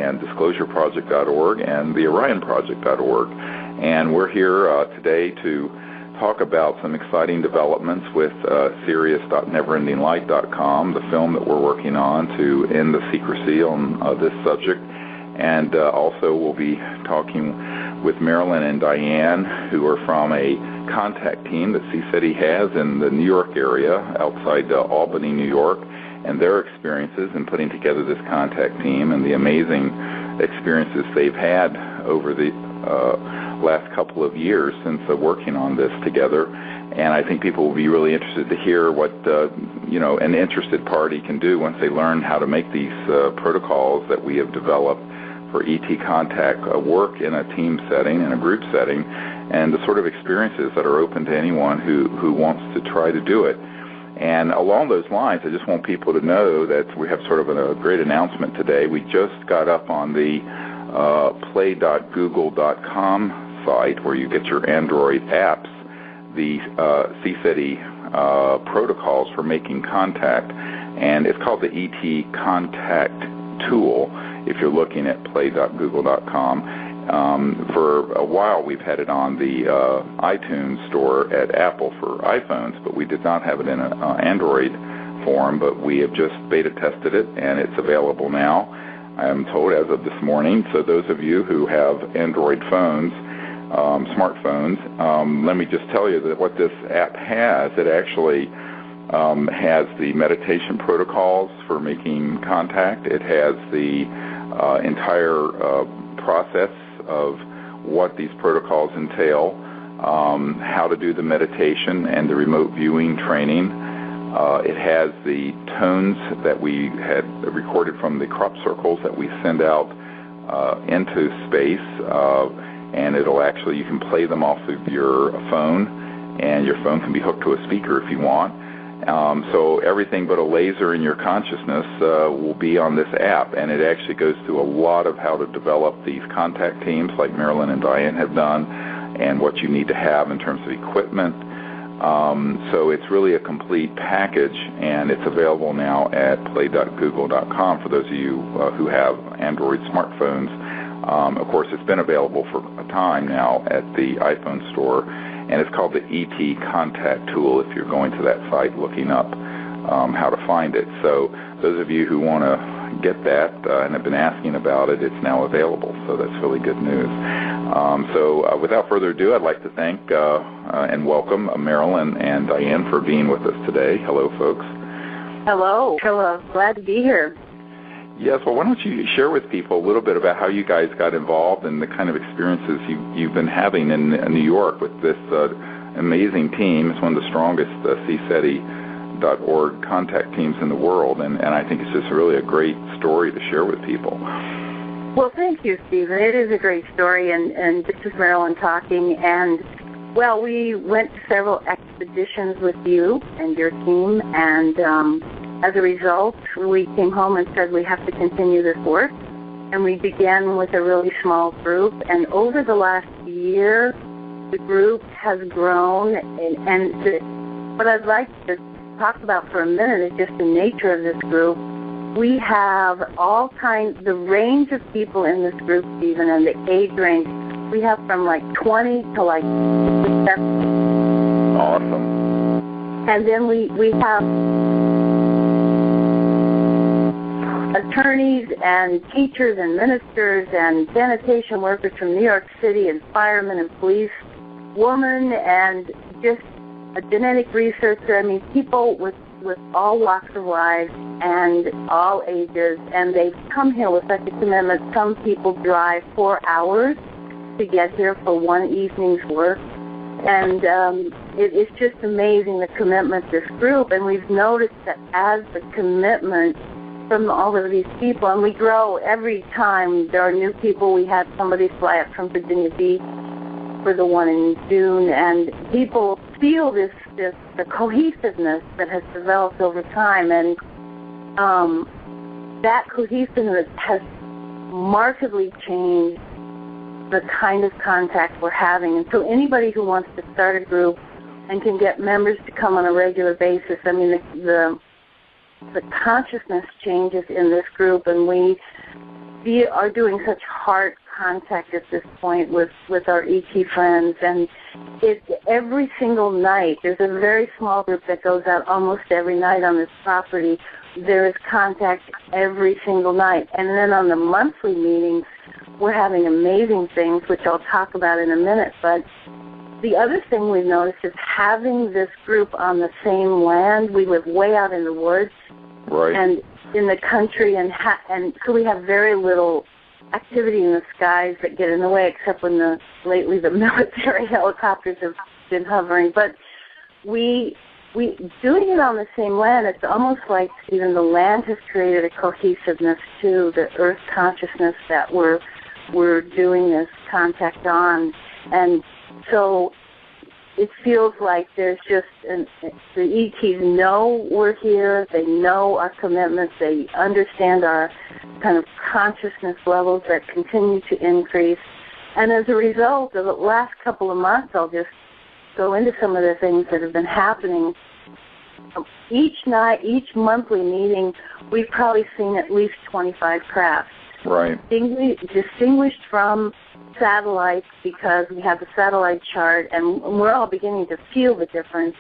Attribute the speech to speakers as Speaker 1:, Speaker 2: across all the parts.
Speaker 1: and disclosureproject.org and the orionproject.org. And we're here today to talk about some exciting developments with Sirius.neverendinglight.com, the film that we're working on to end the secrecy on this subject. And also we'll be talking with Marilyn and Diane, who are from a contact team that CSETI has in the New York area, outside Albany, New York, and their experiences in putting together this contact team and the amazing experiences they've had over the last couple of years since working on this together. And I think people will be really interested to hear what an interested party can do once they learn how to make these protocols that we have developed for ET contact work in a team setting, in a group setting, and the sort of experiences that are open to anyone who wants to try to do it. And along those lines, I just want people to know that we have sort of a great announcement today. We just got up on the play.google.com site, where you get your Android apps, the CSETI protocols for making contact, and it's called the ET Contact Tool if you're looking at play.google.com. For a while we've had it on the iTunes store at Apple for iPhones, but we did not have it in an Android form, but we have just beta tested it, and it's available now, I am told, as of this morning. So those of you who have Android phones, smartphones, let me just tell you that what this app has, it actually has the meditation protocols for making contact. It has the entire process of what these protocols entail, how to do the meditation and the remote viewing training. It has the tones that we had recorded from the crop circles that we send out into space, and it'll actually, you can play them off of your phone, and your phone can be hooked to a speaker if you want. So everything but a laser in your consciousness will be on this app, and it actually goes through a lot of how to develop these contact teams like Marilyn and Diane have done, and what you need to have in terms of equipment. So it's really a complete package, and it's available now at play.google.com for those of you who have Android smartphones. Of course, it's been available for a time now at the iPhone store, and it's called the ET Contact Tool if you're going to that site looking up how to find it. So those of you who want to get that and have been asking about it, it's now available. So that's really good news. So without further ado, I'd like to thank and welcome Marilyn and Diane for being with us today. Hello, folks.
Speaker 2: Hello. Hello. Glad to be here.
Speaker 1: Yes, well, why don't you share with people a little bit about how you guys got involved and the kind of experiences you've been having in New York with this amazing team. It's one of the strongest CSETI.org contact teams in the world, and I think it's just really a great story to share with people.
Speaker 2: Well, thank you, Stephen. It is a great story, and this is Marilyn talking. And, well, we went to several expeditions with you and your team, and as a result, we came home and said we have to continue this work, and we began with a really small group. And over the last year, the group has grown, and what I'd like to talk about for a minute is just the nature of this group. We have all kinds, the range of people in this group, Stephen, and the age range. We have from like 20 to like 70.
Speaker 1: Awesome.
Speaker 2: And then we have attorneys and teachers and ministers and sanitation workers from New York City and firemen and police, women and just a genetic researcher. I mean, people with all walks of life and all ages, and they've come here with such a commitment. Some people drive 4 hours to get here for one evening's work, and it's just amazing the commitment of this group. And we've noticed that as the commitment from all of these people, and we grow every time there are new people. We had somebody fly up from Virginia Beach for the one in June, and people feel the cohesiveness that has developed over time, and that cohesiveness has markedly changed the kind of contact we're having. And so anybody who wants to start a group and can get members to come on a regular basis, I mean, the consciousness changes in this group, and we are doing such heart contact at this point with our ET friends, and every single night, there's a very small group that goes out almost every night on this property. There is contact every single night. And then on the monthly meetings, we're having amazing things, which I'll talk about in a minute. But the other thing we've noticed is having this group on the same land. We live way out in the woods,
Speaker 1: right,
Speaker 2: and in the country, and so we have very little activity in the skies that get in the way, except when lately the military helicopters have been hovering. But we doing it on the same land, it's almost like even the land has created a cohesiveness to the Earth consciousness that we're doing this contact on. And so it feels like there's just the ETs know we're here, they know our commitments, they understand our kind of consciousness levels that continue to increase. And as a result of the last couple of months, I'll just go into some of the things that have been happening. Each night, each monthly meeting, we've probably seen at least 25 crafts.
Speaker 1: Right.
Speaker 2: Distinguished from satellites, because we have the satellite chart, and we're all beginning to feel the difference.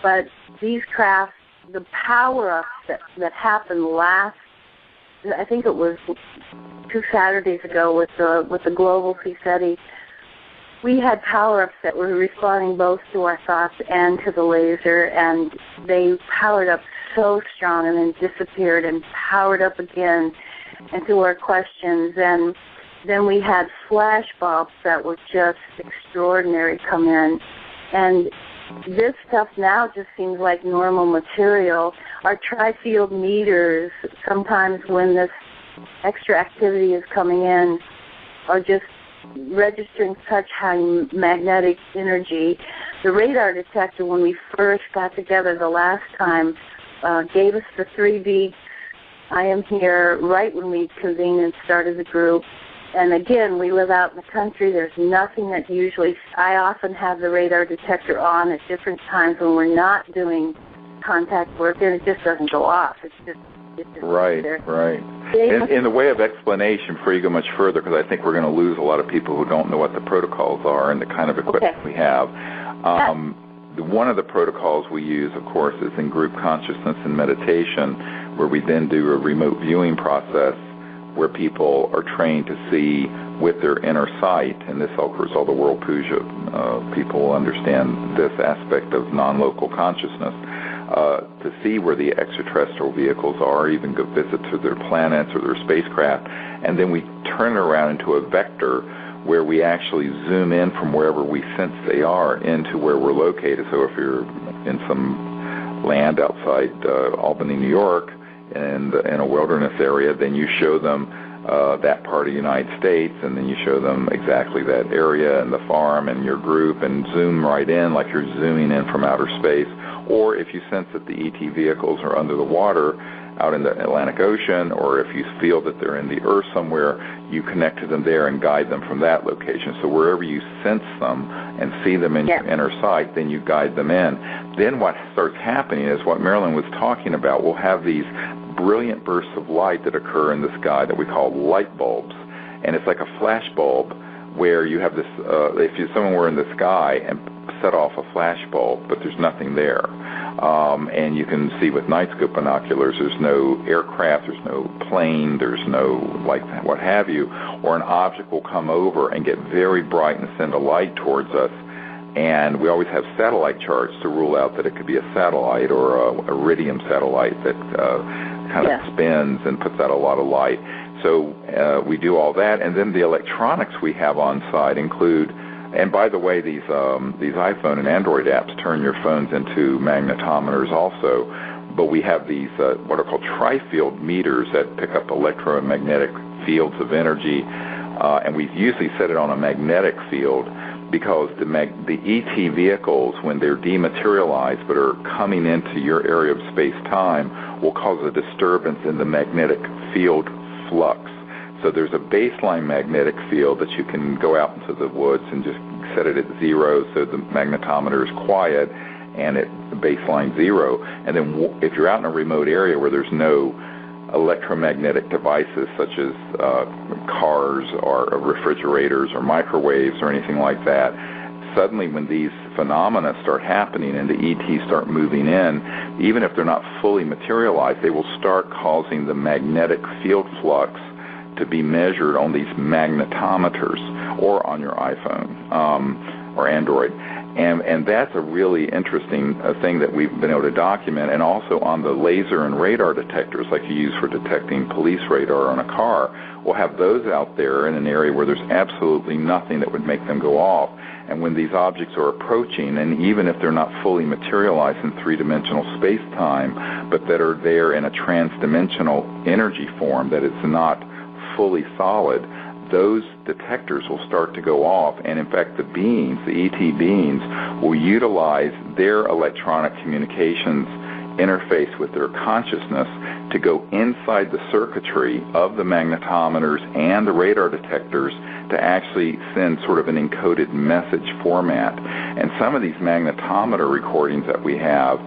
Speaker 2: But these crafts, the power-ups that happened last, I think it was 2 Saturdays ago with the global CSETI, we had power-ups that were responding both to our thoughts and to the laser, and they powered up so strong and then disappeared and powered up again and to our questions. And then we had flash bulbs that were just extraordinary come in. And this stuff now just seems like normal material. Our tri-field meters, sometimes when this extra activity is coming in, are just registering such high magnetic energy. The radar detector, when we first got together the last time, gave us the 3 beats, I am here, right when we convened and started the group. And again, we live out in the country. There's nothing that I often have the radar detector on at different times when we're not doing contact work, and it just doesn't go off. It's just
Speaker 1: right,
Speaker 2: there.
Speaker 1: Right. In the way of explanation, before you go much further, because I think we're going to lose a lot of people who don't know what the protocols are and the kind of equipment we have. One of the protocols we use, of course, is in group consciousness and meditation, where we then do a remote viewing process where people are trained to see with their inner sight, and this, of course, all the World Puja people understand this aspect of non-local consciousness, to see where the extraterrestrial vehicles are, even go visit to their planets or their spacecraft, and then we turn it around into a vector where we actually zoom in from wherever we sense they are into where we're located. So if you're in some land outside Albany, New York, and in a wilderness area, then you show them that part of the United States, and then you show them exactly that area and the farm and your group, and zoom right in like you're zooming in from outer space. Or if you sense that the ET vehicles are under the water out in the Atlantic Ocean, or if you feel that they're in the Earth somewhere, you connect to them there and guide them from that location. So wherever you sense them and see them in your inner sight, then you guide them in. Then what starts happening is what Marilyn was talking about. We'll have these brilliant bursts of light that occur in the sky that we call light bulbs. And it's like a flash bulb where you have this, if someone were in the sky and set off a flash bulb, but there's nothing there. And you can see with night scope binoculars, there's no aircraft, there's no plane, there's no, like, what have you, or an object will come over and get very bright and send a light towards us. And we always have satellite charts to rule out that it could be a satellite or a iridium satellite that kind of spins and puts out a lot of light. So we do all that, and then the electronics we have on site include, and by the way, these iPhone and Android apps turn your phones into magnetometers also, but we have these what are called tri-field meters that pick up electromagnetic fields of energy, and we usually set it on a magnetic field because the ET vehicles, when they're dematerialized but are coming into your area of space-time, will cause a disturbance in the magnetic field flux. So there's a baseline magnetic field that you can go out into the woods and just set it at 0 so the magnetometer is quiet and at baseline 0. And then if you're out in a remote area where there's no electromagnetic devices such as cars or refrigerators or microwaves or anything like that. Suddenly when these phenomena start happening and the ETs start moving in, even if they're not fully materialized, they will start causing the magnetic field flux to be measured on these magnetometers or on your iPhone or Android. And that's a really interesting thing that we've been able to document. And also on the laser and radar detectors, like you use for detecting police radar on a car, we'll have those out there in an area where there's absolutely nothing that would make them go off. And when these objects are approaching, and even if they're not fully materialized in three-dimensional space-time, but that are there in a trans-dimensional energy form that is not fully solid, those detectors will start to go off, and in fact the beings, the ET beings, will utilize their electronic communications interface with their consciousness to go inside the circuitry of the magnetometers and the radar detectors to actually send sort of an encoded message format. And some of these magnetometer recordings that we have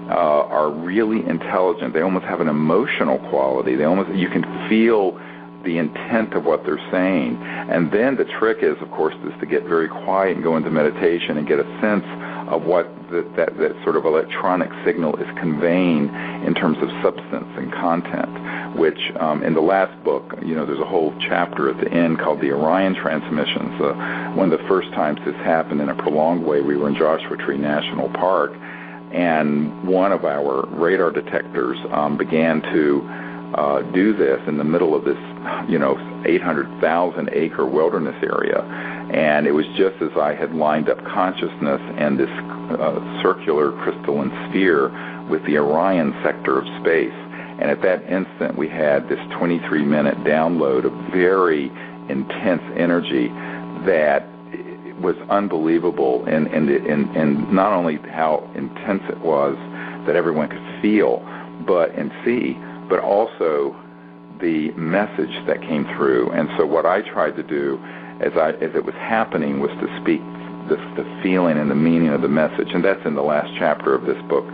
Speaker 1: are really intelligent. They almost have an emotional quality. You can feel the intent of what they're saying. And then the trick is, of course, is to get very quiet and go into meditation and get a sense of what that sort of electronic signal is conveying in terms of substance and content, which in the last book, there's a whole chapter at the end called the Orion transmissions. One of the first times this happened in a prolonged way, we were in Joshua Tree National Park, and one of our radar detectors began to do this in the middle of this, 800,000 acre wilderness area. And it was just as I had lined up consciousness and this circular crystalline sphere with the Orion sector of space. And at that instant, we had this 23-minute download of very intense energy that was unbelievable. And not only how intense it was that everyone could feel and see, but also the message that came through. And so what I tried to do as it was happening was to speak the feeling and the meaning of the message. And that's in the last chapter of this book,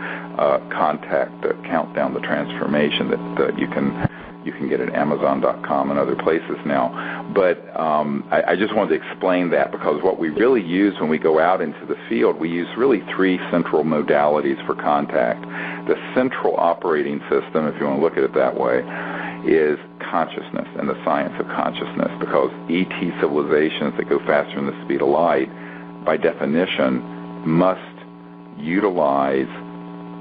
Speaker 1: Contact, Countdown the Transformation, that you can get at Amazon.com and other places now. But I just wanted to explain that, because what we really use when we go out into the field, we use really three central modalities for contact. The central operating system, if you want to look at it that way, is consciousness and the science of consciousness, because ET civilizations that go faster than the speed of light, by definition, must utilize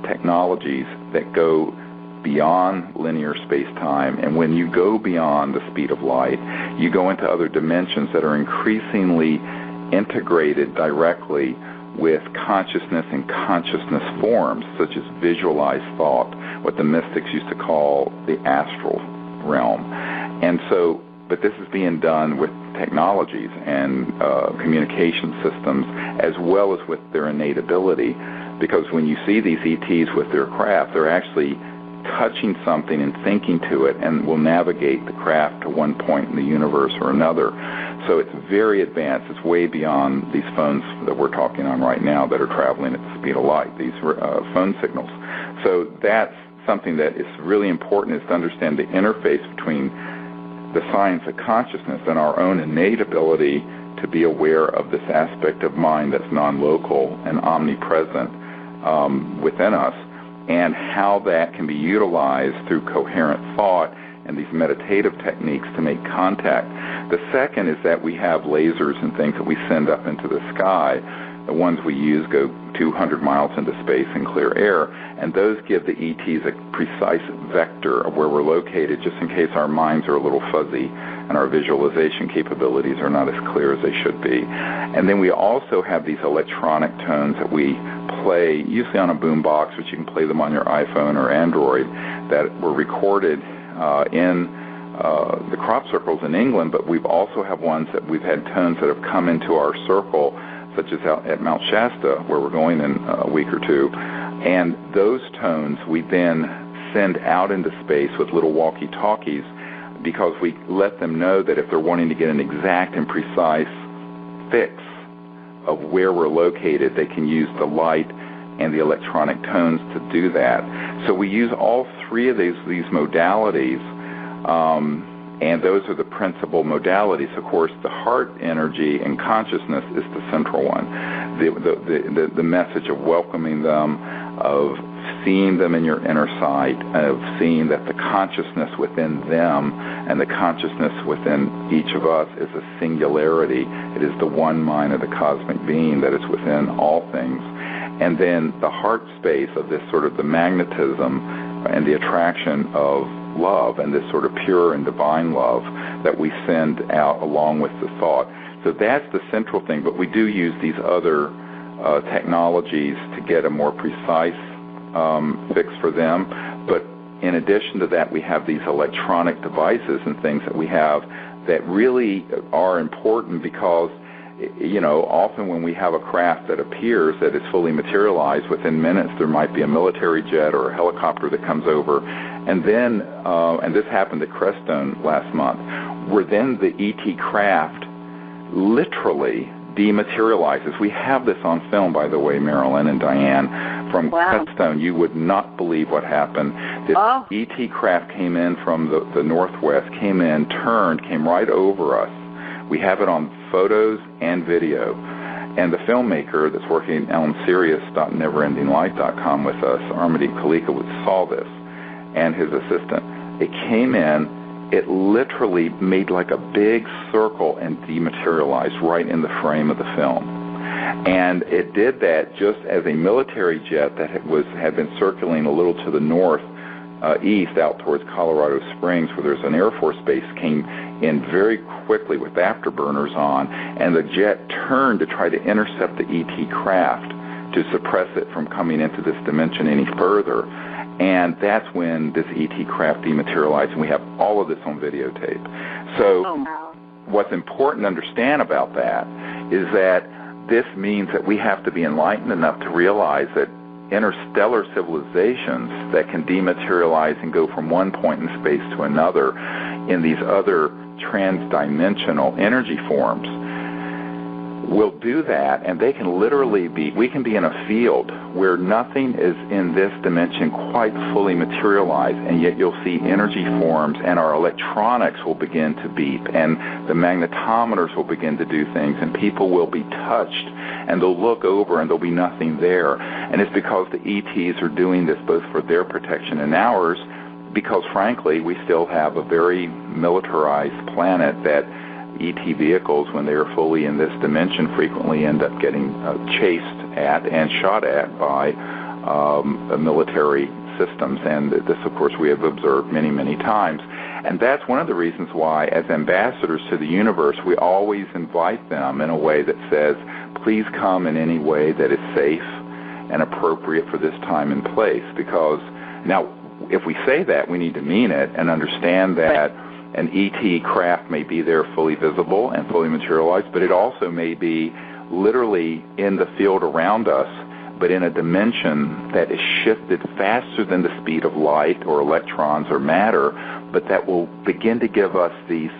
Speaker 1: technologies that go beyond linear space-time. And when you go beyond the speed of light, you go into other dimensions that are increasingly integrated directly with consciousness and consciousness forms, such as visualized thought, what the mystics used to call the astral realm. And so, but this is being done with technologies and communication systems, as well as with their innate ability, because when you see these ETs with their craft, they're actually touching something and thinking to it, and will navigate the craft to one point in the universe or another. So it's very advanced. It's way beyond these phones that we're talking on right now that are traveling at the speed of light, these phone signals. So that's something that is really important, is to understand the interface between the science of consciousness and our own innate ability to be aware of this aspect of mind that's non-local and omnipresent within us, and how that can be utilized through coherent thought and these meditative techniques to make contact. The second is that we have lasers and things that we send up into the sky. The ones we use go 200 miles into space in clear air, and those give the ETs a precise vector of where we're located, just in case our minds are a little fuzzy and our visualization capabilities are not as clear as they should be. And then we also have these electronic tones that we play, usually on a boom box, but you can play them on your iPhone or Android, that were recorded in the crop circles in England, but we've also have ones that we've had tones that have come into our circle, such as out at Mount Shasta, where we're going in a week or two. And those tones we then send out into space with little walkie-talkies, because we let them know that if they're wanting to get an exact and precise fix of where we're located, they can use the light and the electronic tones to do that. So we use all three of these modalities, and those are the principal modalities. Of course, the heart energy and consciousness is the central one. The message of welcoming them, of seeing them in your inner sight, of seeing that the consciousness within them and the consciousness within each of us is a singularity. It is the one mind of the cosmic being that is within all things. And then the heart space of this sort of the magnetism and the attraction of love and this sort of pure and divine love that we send out along with the thought. So that's the central thing, but we do use these other technologies to get a more precise fix for them. But in addition to that, we have these electronic devices and things that we have that really are important because, you know, often when we have a craft that appears that is fully materialized, within minutes there might be a military jet or a helicopter that comes over. And then, and this happened at Crestone last month, where then the ET craft literally dematerializes. We have this on film, by the way, Marilyn and Diane, from Crestone. You would not believe what happened. This ET craft came in from the northwest, came in, turned, came right over us. We have it on photos and video. And the filmmaker that's working on Sirius.neverendinglight.com with us, Armady Kalika, saw this, and his assistant. It came in, it literally made like a big circle and dematerialized right in the frame of the film. And it did that just as a military jet that had been circling a little to the north, east, out towards Colorado Springs, where there's an Air Force base, came in very quickly with afterburners on, and the jet turned to try to intercept the ET craft to suppress it from coming into this dimension any further. And that's when this ET craft dematerialized, and we have all of this on videotape. So what's important to understand about that is that this means that we have to be enlightened enough to realize that interstellar civilizations that can dematerialize and go from one point in space to another in these other transdimensional energy forms will do that, and they can literally we can be in a field where nothing is in this dimension quite fully materialized, and yet you'll see energy forms, and our electronics will begin to beep, and the magnetometers will begin to do things, and people will be touched, and they'll look over and there'll be nothing there. And it's because the ETs are doing this both for their protection and ours, because frankly we still have a very militarized planet that ET vehicles, when they are fully in this dimension, frequently end up getting chased at and shot at by military systems. And this, of course, we have observed many, many times. And that's one of the reasons why, as ambassadors to the universe, we always invite them in a way that says, please come in any way that is safe and appropriate for this time and place. Because now, if we say that, we need to mean it and understand that an ET craft may be there fully visible and fully materialized, but it also may be literally in the field around us, but in a dimension that is shifted faster than the speed of light or electrons or matter, but that will begin to give us these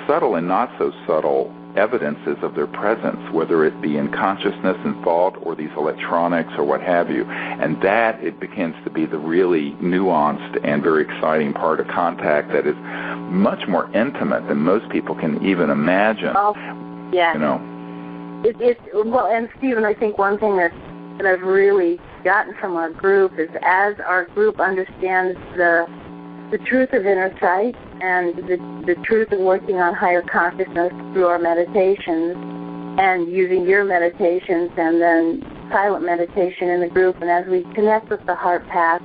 Speaker 1: subtle and not so subtle evidences of their presence, whether it be in consciousness and thought or these electronics or what have you. And that, it begins to be the really nuanced and very exciting part of contact that is much more intimate than most people can even imagine.
Speaker 2: Oh, yeah.
Speaker 1: You know.
Speaker 2: Well, and Stephen, I think one thing that I've really gotten from our group is, as our group understands the truth of inner sight and the truth of working on higher consciousness through our meditations and using your meditations and then silent meditation in the group, and as we connect with the heart path,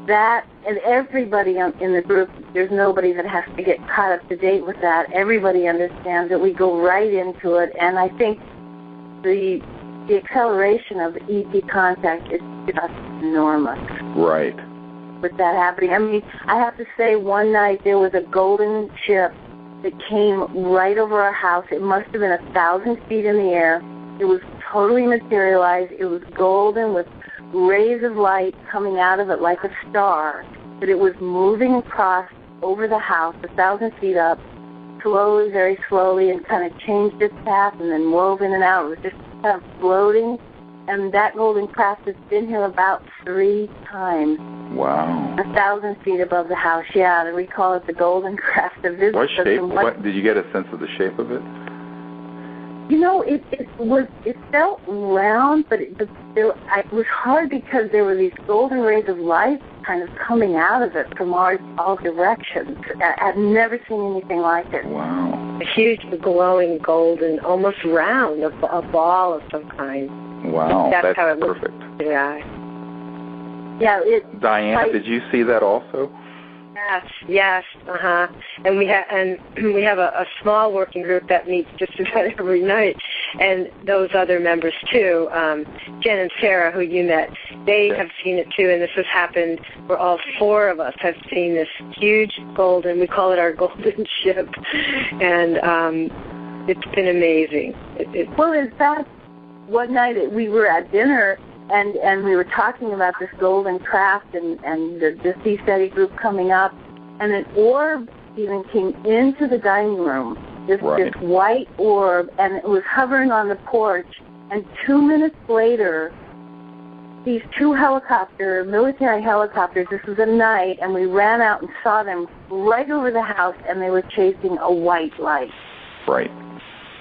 Speaker 2: that, and everybody in the group, there's nobody that has to get caught up to date with that. Everybody understands that we go right into it, and I think the acceleration of ET contact is just enormous.
Speaker 1: Right.
Speaker 2: With that happening. I mean, I have to say, one night there was a golden ship that came right over our house. It must have been 1,000 feet in the air. It was totally materialized. It was golden with rays of light coming out of it like a star. But it was moving across over the house, 1,000 feet up, slowly, very slowly, and kind of changed its path and then wove in and out. It was just kind of floating and that golden craft has been here about 3 times.
Speaker 1: Wow.
Speaker 2: 1,000 feet above the house, yeah. And we call it the golden craft.
Speaker 1: What shape? Did you get a sense of the shape of it?
Speaker 2: You know, it felt round, but it was hard because there were these golden rays of light kind of coming out of it from all directions. I've never seen anything like it.
Speaker 1: Wow.
Speaker 3: A huge glowing golden, almost round, a ball of some kind.
Speaker 1: Wow, that's
Speaker 3: how it
Speaker 1: perfect.
Speaker 3: Looks. Yeah.
Speaker 2: Yeah.
Speaker 1: Diane, did you see that also?
Speaker 3: Yes, and we have a small working group that meets just about every night, and those other members too, Jen and Sarah, who you met, they have seen it too, and this has happened where all 4 of us have seen this huge golden, we call it our golden ship, and it's been amazing.
Speaker 2: Well, in fact, one night we were at dinner, and we were talking about this golden craft and the Sea Steady group coming up, and an orb even came into the dining room, this white orb, and it was hovering on the porch, and 2 minutes later, these 2 military helicopters, this was at night, and we ran out and saw them right over the house, and they were chasing a white light.
Speaker 1: Right.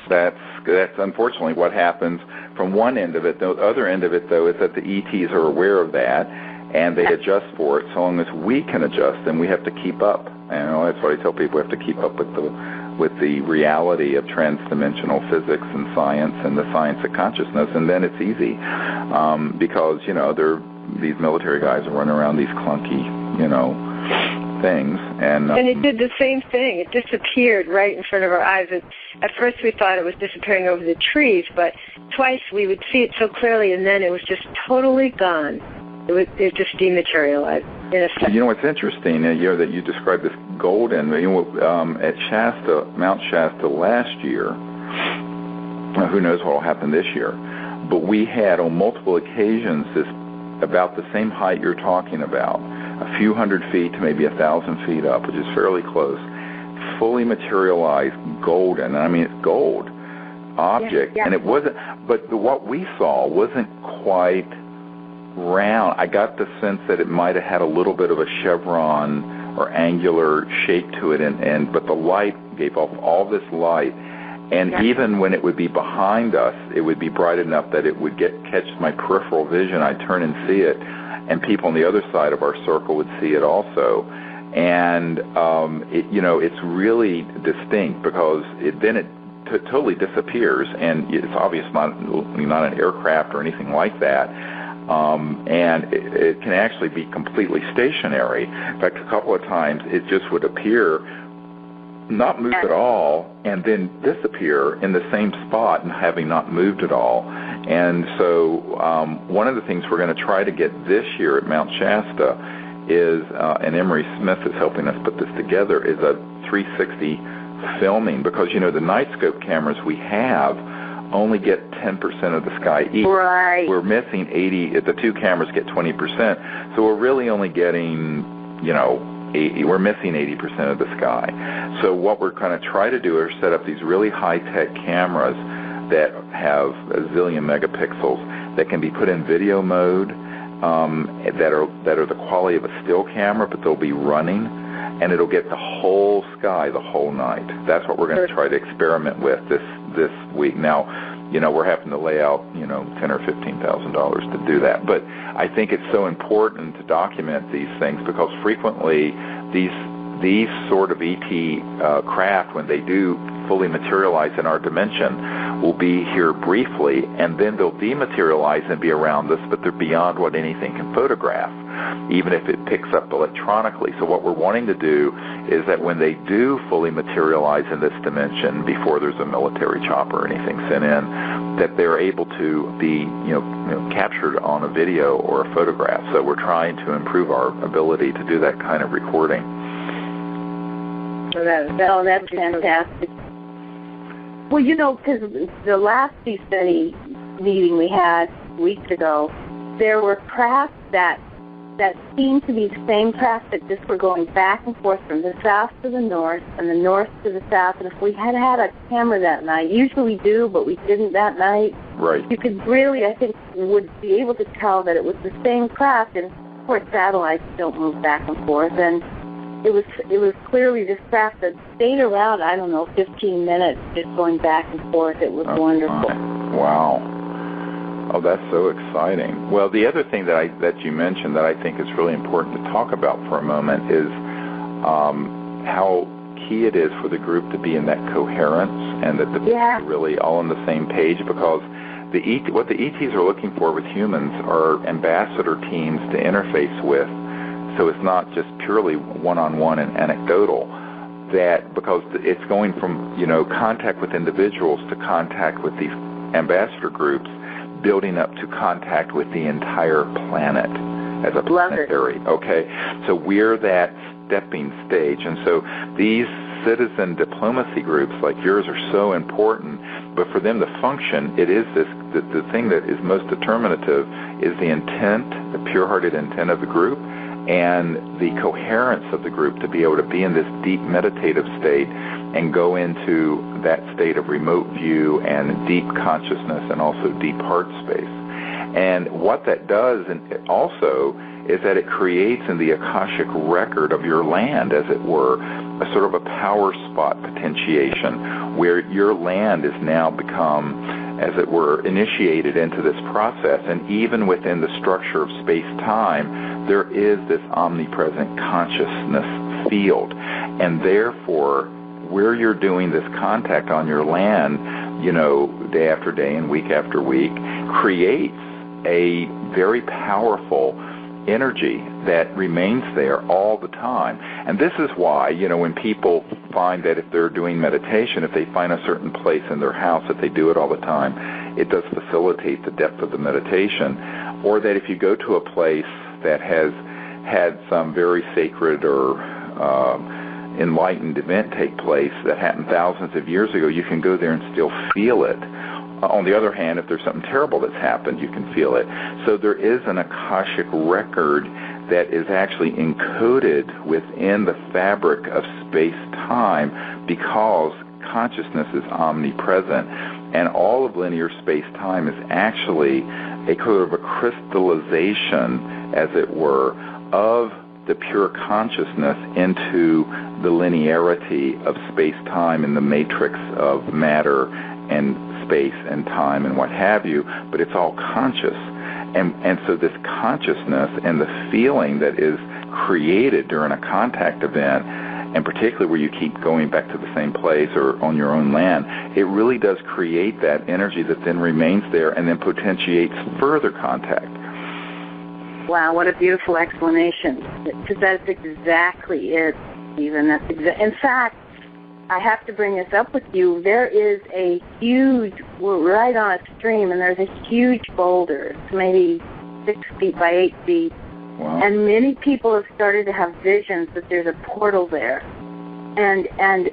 Speaker 1: That's unfortunately what happens from one end of it. The other end of it, though, is that the ETs are aware of that, and they adjust for it. So long as we can adjust, then we have to keep up. And that's what I tell people: we have to keep up with the reality of transdimensional physics and science and the science of consciousness, and then it's easy because these military guys are running around these clunky, things, and
Speaker 3: it did the same thing. It disappeared right in front of our eyes. At first we thought it was disappearing over the trees, but twice we would see it so clearly, and then it was just totally gone. It just dematerialized in a second.
Speaker 1: You know what's interesting, that you described this golden, at Shasta, Mount Shasta last year. Who knows what will happen this year? But we had on multiple occasions this about the same height you're talking about, a few hundred feet to maybe 1,000 feet up, which is fairly close, fully materialized golden, and I mean it's gold object, and it wasn't, but what we saw wasn't quite round. I got the sense that it might have had a little bit of a chevron or angular shape to it, but the light gave off all this light, and even when it would be behind us, it would be bright enough that it would catch my peripheral vision. I'd turn and see it, and people on the other side of our circle would see it also. And it's really distinct because it totally disappears, and it's obvious not an aircraft or anything like that. And it can actually be completely stationary. In fact, a couple of times it just would appear, not move at all, and then disappear in the same spot and having not moved at all. And so one of the things we're going to try to get this year at Mount Shasta is, and Emery Smith is helping us put this together, is a 360 filming, because the night scope cameras we have only get 10% of the sky each.
Speaker 2: Right.
Speaker 1: We're missing 80. The 2 cameras get 20%. So we're really only getting, we're missing 80% of the sky. So what we're going to try to do is set up these really high-tech cameras that have a zillion megapixels that can be put in video mode, that are the quality of a still camera, but they'll be running, and it'll get the whole sky the whole night. That's what we're going to try to experiment with this week. Now, we're having to lay out, $10,000 or $15,000 to do that. But I think it's so important to document these things, because frequently these sort of ET craft, when they do fully materialize in our dimension, will be here briefly, and then they'll dematerialize and be around us, but they're beyond what anything can photograph, even if it picks up electronically. So what we're wanting to do is that when they do fully materialize in this dimension, before there's a military chopper or anything sent in, that they're able to be captured on a video or a photograph. So we're trying to improve our ability to do that kind of recording.
Speaker 2: That's fantastic. Well, because the last Sea Study meeting we had weeks ago, there were craft that that seemed to be the same craft that just were going back and forth from the south to the north and the north to the south. And if we had had a camera that night, usually we do, but we didn't that night,
Speaker 1: right,
Speaker 2: you could really, I think, would be able to tell that it was the same craft. And of course, satellites don't move back and forth. And it was clearly this craft that stayed around, I don't know, 15 minutes just going back and forth. It was wonderful.
Speaker 1: Wow. Oh, that's so exciting. Well, the other thing that you mentioned that I think is really important to talk about for a moment is how key it is for the group to be in that coherence and that the people are really all on the same page, because what the ETs are looking for with humans are ambassador teams to interface with. So it's not just purely one-on-one and anecdotal, that because it's going from, contact with individuals to contact with these ambassador groups, building up to contact with the entire planet as a planetary. Okay, so we're that stepping stage, and so these citizen diplomacy groups like yours are so important. But for them to function, it is the thing that is most determinative is the intent, the pure-hearted intent of the group, and the coherence of the group to be able to be in this deep meditative state and go into that state of remote view and deep consciousness and also deep heart space. And what that does also is that it creates in the Akashic record of your land, as it were, a sort of a power spot potentiation where your land is now become, as it were, initiated into this process. And even within the structure of space-time, there is this omnipresent consciousness field. And therefore, where you're doing this contact on your land, day after day and week after week, creates a very powerful energy that remains there all the time. And this is why, when people find that if they're doing meditation, if they find a certain place in their house that they do it all the time, it does facilitate the depth of the meditation. Or that if you go to a place that has had some very sacred or enlightened event take place that happened thousands of years ago, you can go there and still feel it. On the other hand, if there's something terrible that's happened, you can feel it. So there is an Akashic record that is actually encoded within the fabric of space-time because consciousness is omnipresent. And all of linear space-time is actually a kind of a crystallization, as it were, of the pure consciousness into the linearity of space-time in the matrix of matter and space and time and what have you, but it's all conscious. And so this consciousness and the feeling that is created during a contact event, and particularly where you keep going back to the same place or on your own land, it really does create that energy that then remains there and then potentiates further contact.
Speaker 2: Wow, what a beautiful explanation. Because that's exactly it, Stephen. In fact, I have to bring this up with you. There is we're right on a stream, and there's a huge boulder. It's maybe 6 feet by 8 feet.
Speaker 1: Wow.
Speaker 2: And many people have started to have visions that there's a portal there. And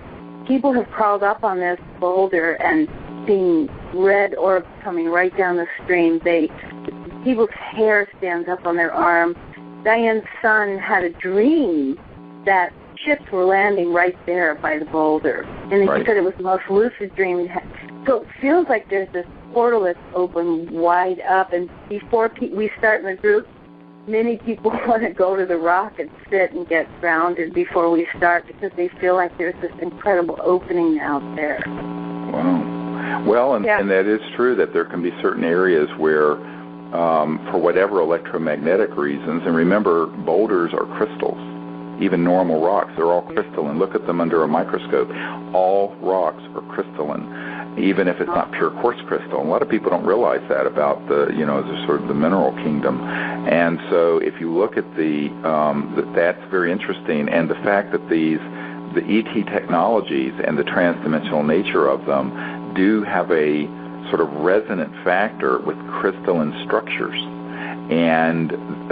Speaker 2: people have crawled up on this boulder and seen red orbs coming right down the stream. People's hair stands up on their arm. Diane's son had a dream that ships were landing right there by the boulder. And he said it was the most lucid dream he had. So it feels like there's this portal that's open wide up. And before we start in the group, many people want to go to the rock and sit and get grounded before we start because they feel like there's this incredible opening out there.
Speaker 1: Wow. Well, and that is true that there can be certain areas where for whatever electromagnetic reasons, and remember, boulders are crystals. Even normal rocks, they're all crystalline. Look at them under a microscope. All rocks are crystalline, even if it's not pure quartz crystal. And a lot of people don't realize that about the sort of the mineral kingdom. And so if you look at that's very interesting. And the fact that the ET technologies and the transdimensional nature of them do have a sort of resonant factor with crystalline structures. And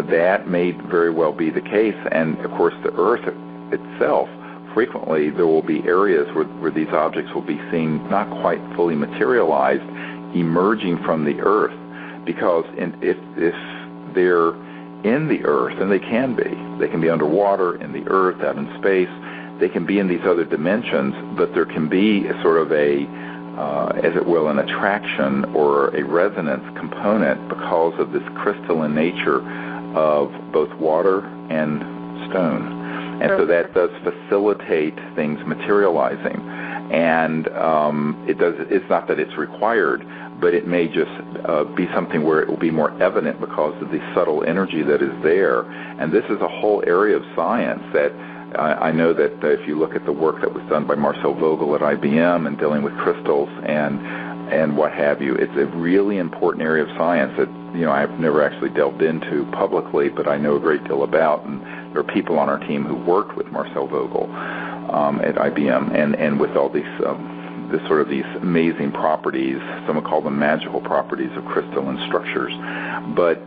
Speaker 1: that may very well be the case. And, of course, the Earth itself, frequently there will be areas where these objects will be seen not quite fully materialized, emerging from the Earth. Because if they're in the earth, and they can be. They can be underwater, in the earth, out in space. They can be in these other dimensions, but there can be sort of a, as it will, an attraction or a resonance component because of this crystalline nature of both water and stone. And so that does facilitate things materializing. And it's not that it's required, but it may just be something where it will be more evident because of the subtle energy that is there. And this is a whole area of science that I know that if you look at the work that was done by Marcel Vogel at IBM and dealing with crystals and what have you, it's a really important area of science that, I've never actually delved into publicly, but I know a great deal about. And there are people on our team who worked with Marcel Vogel at IBM and with all these these amazing properties. Some would call them magical properties of crystalline structures. But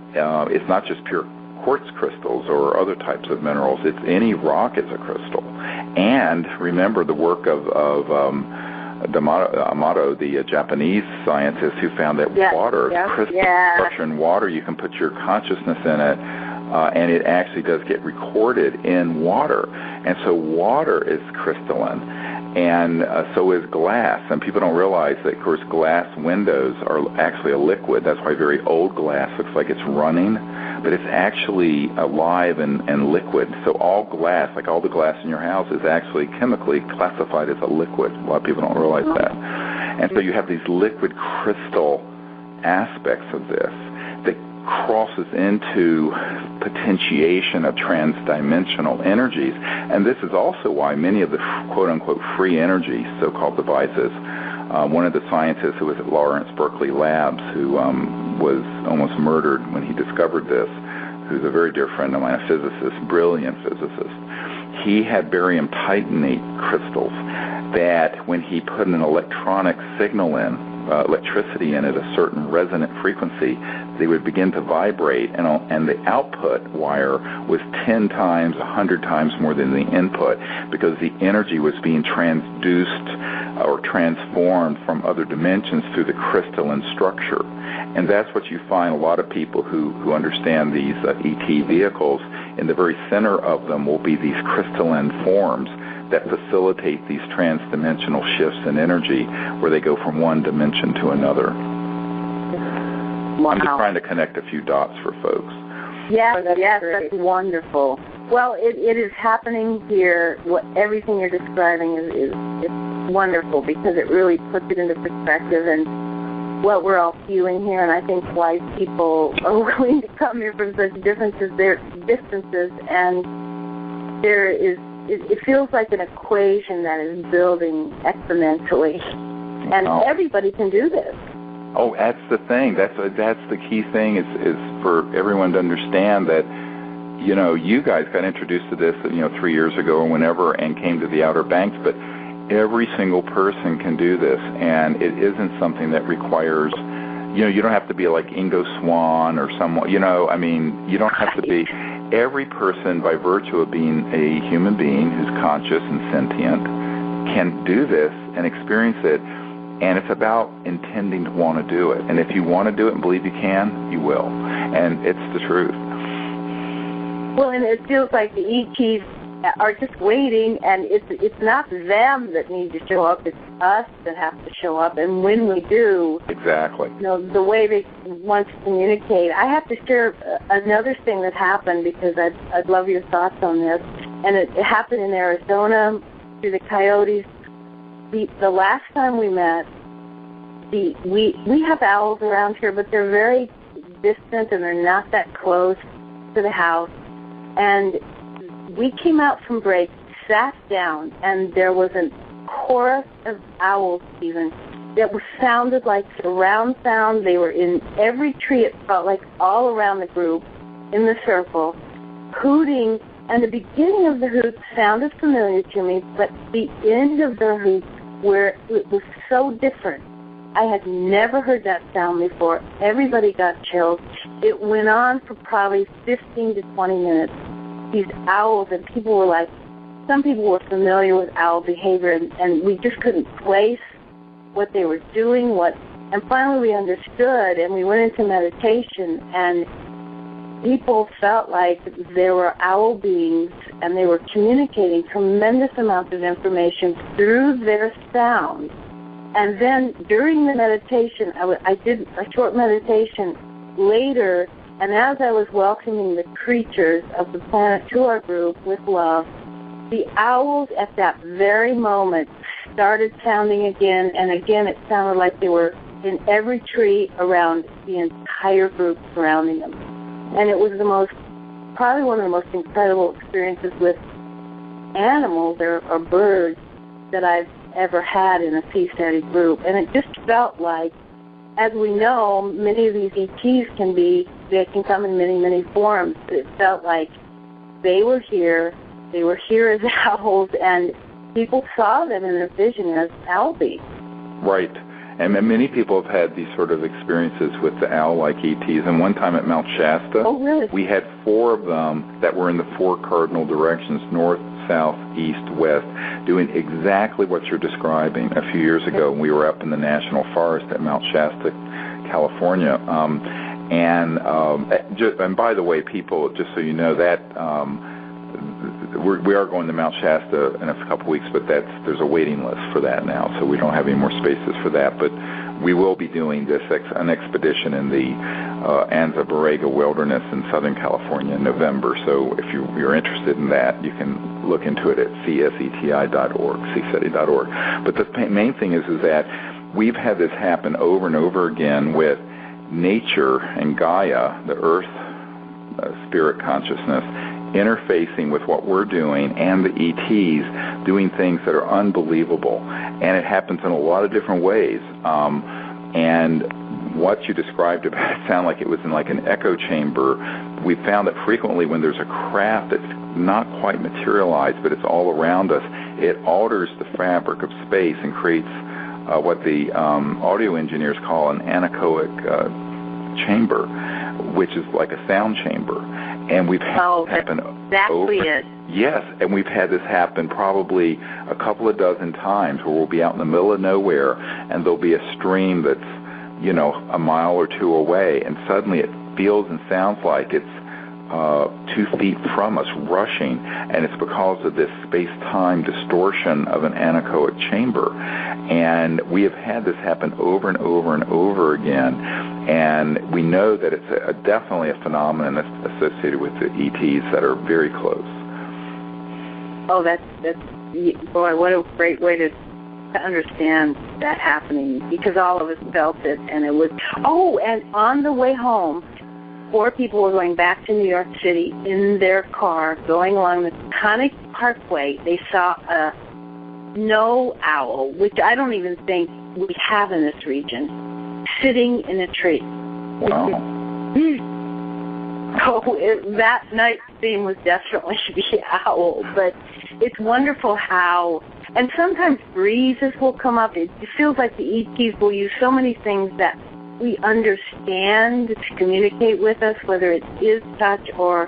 Speaker 1: it's not just pure quartz crystals or other types of minerals. It's any rock is a crystal. And remember the work of Amato, the Japanese scientist who found that water, crystal structure in water, you can put your consciousness in it, and it actually does get recorded in water. And so water is crystalline, and so is glass. And people don't realize that, of course, glass windows are actually a liquid. That's why very old glass looks like it's running, but it's actually alive and liquid. So all glass, like all the glass in your house, is actually chemically classified as a liquid. A lot of people don't realize that. And so you have these liquid crystal aspects of this that crosses into potentiation of transdimensional energies. And this is also why many of the quote-unquote free energy so-called devices, one of the scientists who was at Lawrence Berkeley Labs who was almost murdered when he discovered this, who's a very dear friend of mine, a physicist, brilliant physicist, he had barium titanate crystals that when he put an electronic signal in, electricity in at a certain resonant frequency, they would begin to vibrate, and the output wire was 10 times, 100 times more than the input, because the energy was being transduced or transformed from other dimensions through the crystalline structure. And that's what you find a lot of people who understand these ET vehicles, in the very center of them will be these crystalline forms that facilitate these trans-dimensional shifts in energy where they go from one dimension to another.
Speaker 2: Wow.
Speaker 1: I'm just trying to connect a few dots for folks.
Speaker 2: Yes, that's wonderful. Well, it is happening here. Everything you're describing is wonderful because it really puts it into perspective and what we're all feeling here, and I think why people are willing to come here from such distances, and there is. It feels like an equation that is building exponentially, and everybody can do this.
Speaker 1: Oh, that's the thing. That's the key thing is for everyone to understand that, you guys got introduced to this, 3 years ago or whenever, and came to the Outer Banks, but every single person can do this, and it isn't something that requires, you don't have to be like Ingo Swann or someone, you don't have to be. Every person, by virtue of being a human being who's conscious and sentient, can do this and experience it, and it's about intending to want to do it. And if you want to do it and believe you can, you will. And it's the truth.
Speaker 2: Well, and it feels like the ETs are just waiting, and it's not them that need to show up, it's us that have to show up, and when we do,
Speaker 1: exactly,
Speaker 2: the way they want to communicate. I have to share another thing that happened because I'd love your thoughts on this, and it happened in Arizona through the coyotes. The last time we met, we have owls around here, but they're very distant and they're not that close to the house, and we came out from break, sat down, and there was a chorus of owls even that sounded like surround sound. They were in every tree, it felt like, all around the group, in the circle, hooting, and the beginning of the hoot sounded familiar to me, but the end of the hoot, where it was so different. I had never heard that sound before. Everybody got chills. It went on for probably 15 to 20 minutes. These owls, and people were like, some people were familiar with owl behavior, and we just couldn't place what they were doing, and finally we understood, and we went into meditation, and people felt like there were owl beings and they were communicating tremendous amounts of information through their sound. And then during the meditation, I did a short meditation later, and as I was welcoming the creatures of the planet to our group with love, the owls at that very moment started sounding again, and again it sounded like they were in every tree around the entire group surrounding them. And it was probably one of the most incredible experiences with animals or birds that I've ever had in a sea study group. And it just felt like, as we know, many of these ETs they can come in many, many forms. It felt like they were here as owls, and people saw them in their vision as owl beings.
Speaker 1: Right. And many people have had these sort of experiences with the owl-like ETs. And one time at Mount Shasta, we had 4 of them that were in the 4 cardinal directions, north, south, east, west, doing exactly what you're describing. A few years ago, we were up in the National Forest at Mount Shasta, California. And by the way, people, just so you know, that we are going to Mount Shasta in a couple weeks, but there's a waiting list for that now, so we don't have any more spaces for that. But we will be doing an expedition in the Anza Borrega Wilderness in Southern California in November. So if you're interested in that, you can look into it at cseti.org, cseti.org. But the main thing is that we've had this happen over and over again with nature and Gaia, the Earth spirit consciousness, interfacing with what we're doing, and the ETs doing things that are unbelievable. And it happens in a lot of different ways. And what you described about it sounded like it was in like an echo chamber. We found that frequently when there's a craft that's not quite materialized, but it's all around us, it alters the fabric of space and creates what the audio engineers call an anechoic chamber, which is like a sound chamber. And we've had it happen
Speaker 2: exactly it.
Speaker 1: Yes, and we've had this happen probably a couple of dozen times where we'll be out in the middle of nowhere and there'll be a stream that's, a mile or 2 away, and suddenly it feels and sounds like it's 2 feet from us, rushing, and it's because of this space-time distortion of an anechoic chamber. And we have had this happen over and over and over again, and we know that it's definitely a phenomenon that's associated with the ETs that are very close.
Speaker 2: Oh, boy, what a great way to understand that happening, because all of us felt it, and it was, and on the way home, 4 people were going back to New York City in their car, going along the Taconic Parkway. They saw a snow owl, which I don't even think we have in this region, sitting in a tree.
Speaker 1: Wow.
Speaker 2: That night's theme was definitely the owl, but it's wonderful how, and sometimes breezes will come up. It feels like the ETs will use so many things that we understand to communicate with us, whether it is touch or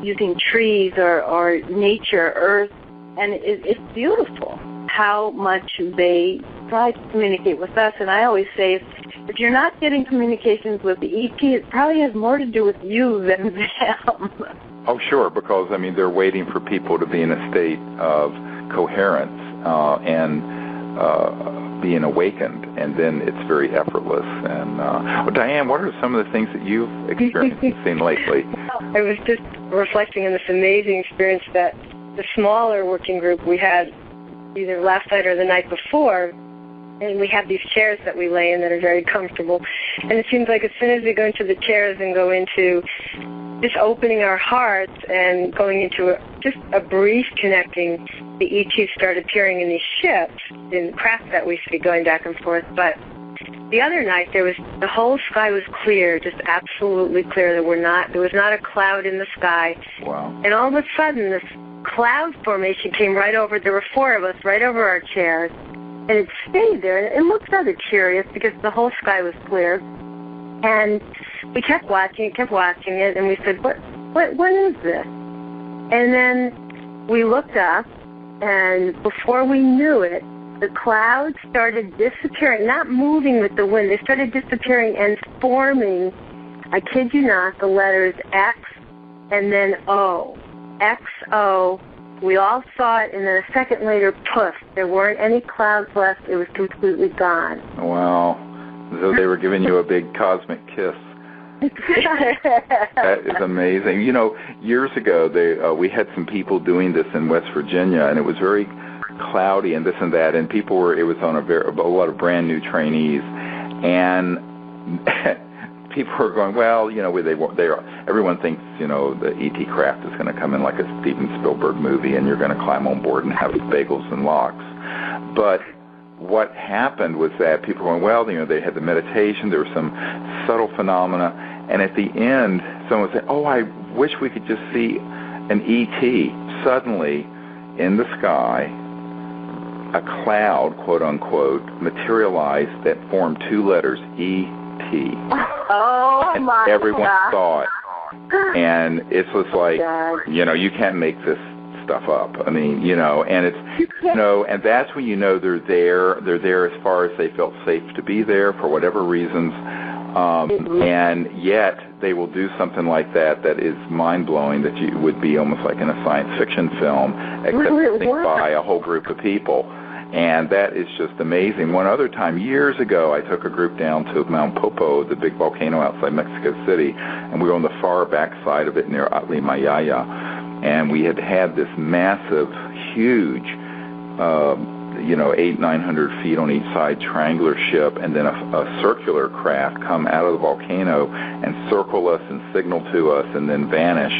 Speaker 2: using trees or nature, earth, and it's beautiful how much they try to communicate with us. And I always say, if you're not getting communications with the ET, it probably has more to do with you than them.
Speaker 1: Oh, sure, because, they're waiting for people to be in a state of coherence and being awakened, and then it's very effortless. And Diane, what are some of the things that you've experienced and seen lately?
Speaker 3: I was just reflecting on this amazing experience that the smaller working group we had either last night or the night before, and we have these chairs that we lay in that are very comfortable. And it seems like as soon as we go into the chairs and go into just opening our hearts and going into just a brief connecting, the ETs start appearing in these ships, in craft that we see going back and forth. But the other night, the whole sky was clear, just absolutely clear. There was not a cloud in the sky.
Speaker 1: Wow.
Speaker 3: And all of a sudden, this cloud formation came right over. There were 4 of us right over our chairs, and it stayed there. It looked rather curious because the whole sky was clear. And we kept watching it, and we said, what is this? And then we looked up, and before we knew it, the clouds started disappearing, not moving with the wind. They started disappearing and forming I kid you not, the letters X and then O. X-O. We all saw it, and then a second later, poof, there weren't any clouds left. It was completely gone.
Speaker 1: Wow. So they were giving you a big cosmic kiss. That is amazing. You know, years ago, we had some people doing this in West Virginia, and it was very cloudy and this and that, and it was on a lot of brand new trainees, and people were going, well, you know, everyone thinks, you know, the ET craft is going to come in like a Steven Spielberg movie, and you're going to climb on board and have bagels and lox. But what happened was that people were going, well, you know, they had the meditation, there were some subtle phenomena, and at the end, someone said, oh, I wish we could just see an ET. Suddenly, in the sky, a cloud, quote unquote, materialized that formed two letters, E-T.
Speaker 2: Oh,
Speaker 1: and
Speaker 2: my
Speaker 1: everyone
Speaker 2: God.
Speaker 1: saw it. And it was like, you know, you can't make this stuff up. I mean, you know, and it's, you know, and that's when you know they're there. They're there as far as they felt safe to be there for whatever reasons. And yet they will do something like that is mind-blowing, that you would be almost like in a science fiction film, except by a whole group of people. And that is just amazing. One other time, years ago, I took a group down to Mount Popo, the big volcano outside Mexico City, and we were on the far back side of it near Atli Mayaya. And we had this massive, huge, 800-900 feet on each side triangular ship, and then a circular craft come out of the volcano and circle us and signal to us and then vanish.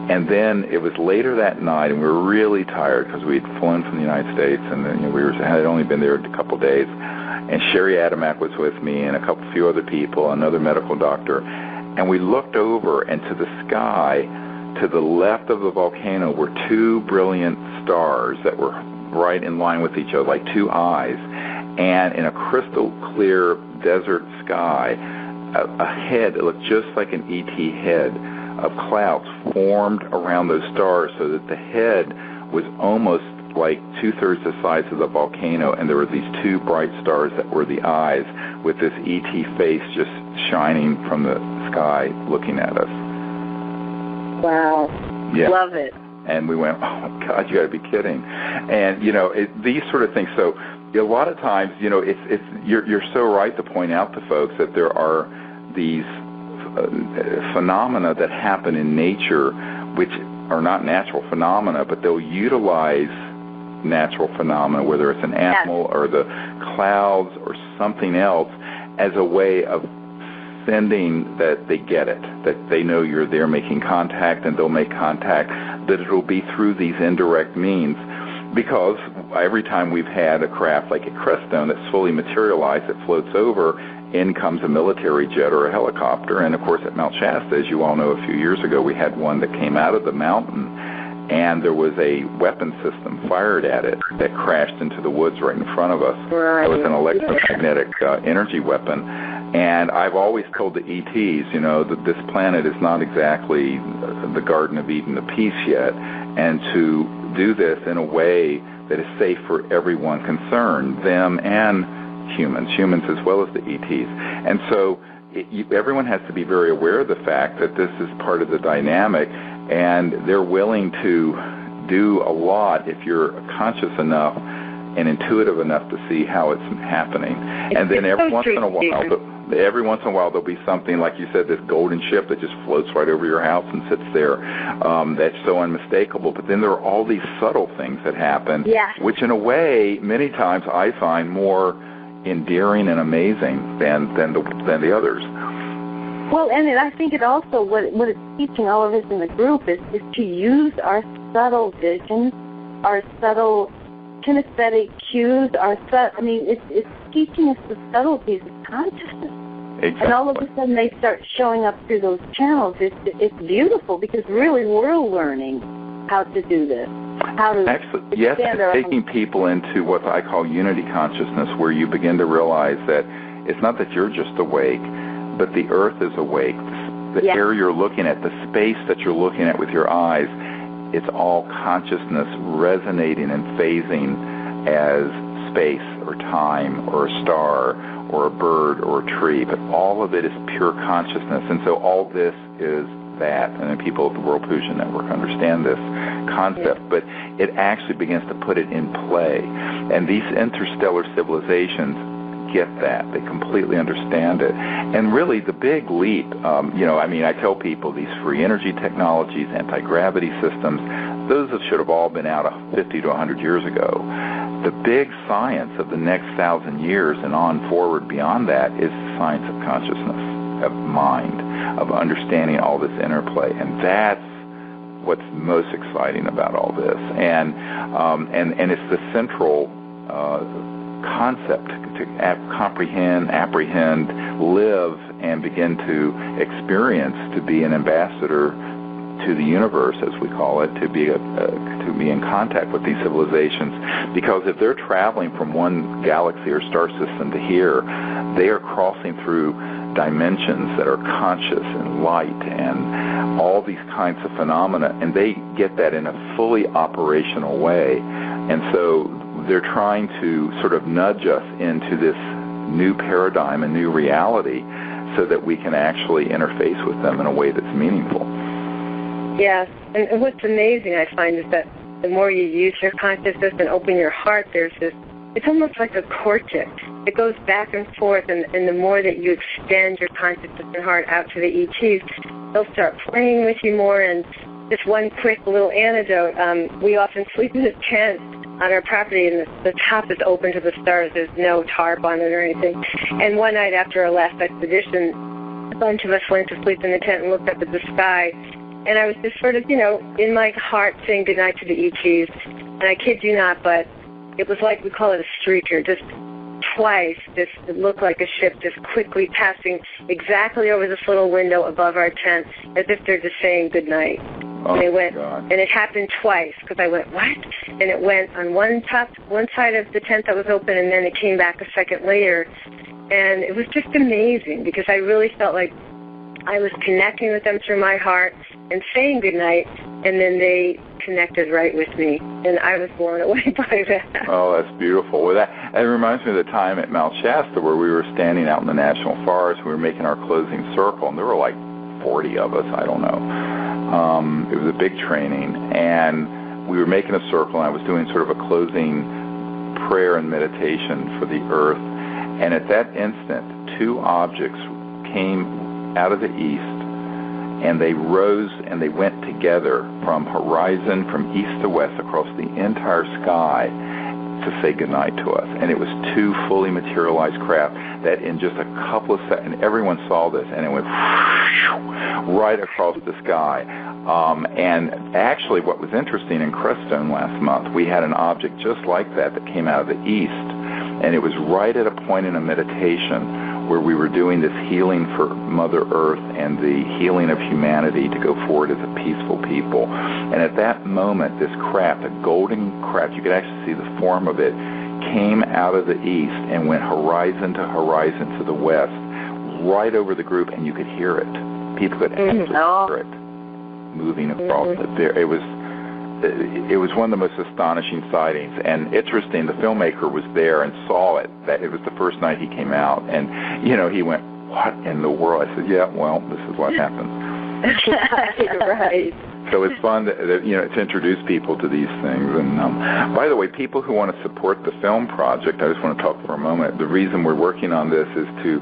Speaker 1: And then it was later that night, and we were really tired because we had flown from the United States, and then, you know, had only been there a couple of days. And Sherry Adamak was with me, and a few other people, another medical doctor. And we looked over, and to the sky, to the left of the volcano, were two brilliant stars that were right in line with each other, like two eyes. And in a crystal clear desert sky, a head that looked just like an ET head of clouds formed around those stars, so that the head was almost like two-thirds the size of the volcano, and there were these two bright stars that were the eyes, with this ET face just shining from the sky looking at us.
Speaker 3: Wow.
Speaker 1: Yeah.
Speaker 3: Love it.
Speaker 1: And we went, oh, my God, you got to be kidding. And, you know, these sort of things. So a lot of times, you know, you're so right to point out to folks that there are these phenomena that happen in nature which are not natural phenomena, but they'll utilize natural phenomena, whether it's an animal or the clouds or something else, as a way of sending that they get it, that they know you're there making contact, and they'll make contact, that it'll be through these indirect means. Because every time we've had a craft like a Crestone that's fully materialized, that floats over, in comes a military jet or a helicopter. And of course at Mount Shasta, as you all know, a few years ago, we had one that came out of the mountain, and there was a weapon system fired at it that crashed into the woods right in front of us.
Speaker 3: Right.
Speaker 1: It was an electromagnetic energy weapon. And I've always told the ETs, you know, that this planet is not exactly the Garden of Eden of peace yet, and to do this in a way that is safe for everyone concerned, them and humans as well as the ETs. And so everyone has to be very aware of the fact that this is part of the dynamic, and they're willing to do a lot if you're conscious enough and intuitive enough to see how it's happening. And then every once in a while there'll be something, like you said, this golden ship that just floats right over your house and sits there. That's so unmistakable. But then there are all these subtle things that happen, which in a way, many times I find more endearing and amazing than the others.
Speaker 2: Well, and I think it also, what it's teaching all of us in the group is to use our subtle vision, our subtle kinesthetic cues, it's teaching us the subtleties of consciousness.
Speaker 1: Exactly.
Speaker 2: And all of a sudden they start showing up through those channels. It's beautiful, because really we're learning how to do this. How to
Speaker 1: taking people into what I call unity consciousness, where you begin to realize that it's not that you're just awake, but the earth is awake. The air you're looking at, the space that you're looking at with your eyes, it's all consciousness resonating and phasing as space or time or a star or a bird or a tree, but all of it is pure consciousness. And so all this is that, and then people at the World Fusion Network understand this concept, but it actually begins to put it in play. And these interstellar civilizations get that. They completely understand it. And really the big leap, I tell people these free energy technologies, anti-gravity systems, those should have all been out 50 to 100 years ago. The big science of the next 1,000 years and on forward beyond that is the science of consciousness, of mind, of understanding all this interplay. And that's what's most exciting about all this. And it's the central concept to comprehend, apprehend, live, and begin to experience, to be an ambassador to the universe, as we call it, to be in contact with these civilizations. Because if they're traveling from one galaxy or star system to here, they are crossing through dimensions that are conscious and light and all these kinds of phenomena, and they get that in a fully operational way. And so they're trying to sort of nudge us into this new paradigm, a new reality, so that we can actually interface with them in a way that's meaningful.
Speaker 3: Yes, and what's amazing, I find, is that the more you use your consciousness and open your heart, there's this, it's almost like a courtship. It goes back and forth, and the more that you extend your consciousness and heart out to the ETs, they'll start playing with you more. And just one quick little anecdote, we often sleep in a tent on our property, and the top is open to the stars. There's no tarp on it or anything. And one night after our last expedition, a bunch of us went to sleep in the tent and looked up at the sky. And I was just sort of, in my heart saying goodnight to the ETs. And I kid you not, but it was like, we call it a streaker, just twice. It looked like a ship just quickly passing exactly over this little window above our tent, as if they're just saying goodnight.
Speaker 1: Oh,
Speaker 3: and they went,
Speaker 1: God.
Speaker 3: And it happened twice, because I went, what? And it went on one side of the tent that was open, and then it came back a second later. And it was just amazing, because I really felt like I was connecting with them through my heart and saying goodnight, and then they connected right with me, and I was blown away by that.
Speaker 1: Oh, that's beautiful. Well, it reminds me of the time at Mount Shasta where we were standing out in the National Forest. We were making our closing circle, and there were like 40 of us, I don't know. It was a big training, and we were making a circle, and I was doing sort of a closing prayer and meditation for the earth. And at that instant, two objects came out of the east, and they rose and they went together from horizon, from east to west, across the entire sky to say goodnight to us. And it was two fully materialized craft that in just a couple of seconds, everyone saw this, and it went right across the sky. And actually what was interesting in Crestone last month, we had an object just like that came out of the east, and it was right at a point in a meditation where we were doing this healing for Mother Earth and the healing of humanity to go forward as a peaceful people. And at that moment, this craft, a golden craft, you could actually see the form of it, came out of the east and went horizon to horizon to the west, right over the group, and you could hear it. People could actually hear it moving across it. It was one of the most astonishing sightings. And interesting, the filmmaker was there and saw it. That it was the first night he came out, and he went, "What in the world?" I said, "Yeah, well, this is what happens."
Speaker 3: Right.
Speaker 1: So it's fun to introduce people to these things. And by the way, people who want to support the film project, I just want to talk for a moment. The reason we're working on this is to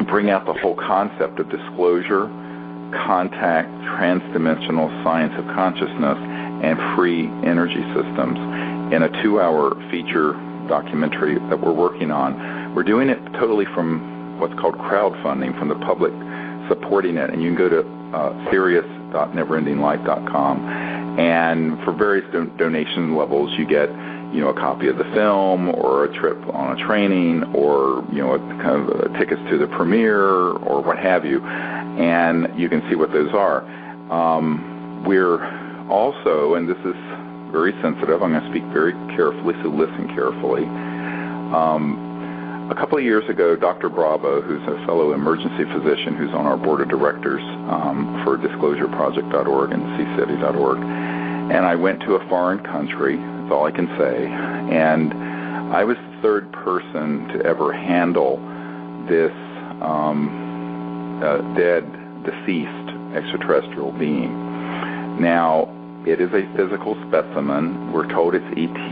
Speaker 1: bring out the whole concept of disclosure, contact, transdimensional science of consciousness, and free energy systems in a 2-hour feature documentary that we're working on. We're doing it totally from what's called crowdfunding, from the public supporting it. And you can go to Sirius.neverendinglight.com, and for various donation levels, you get a copy of the film, or a trip on a training, or kind of tickets to the premiere, or what have you. And you can see what those are. We're also, and this is very sensitive, I'm going to speak very carefully, so listen carefully. A couple of years ago, Dr. Bravo, who's a fellow emergency physician who's on our board of directors for disclosureproject.org and seacity.org, and I went to a foreign country, that's all I can say, and I was the third person to ever handle this dead, deceased extraterrestrial being. Now, it is a physical specimen. We're told it's ET.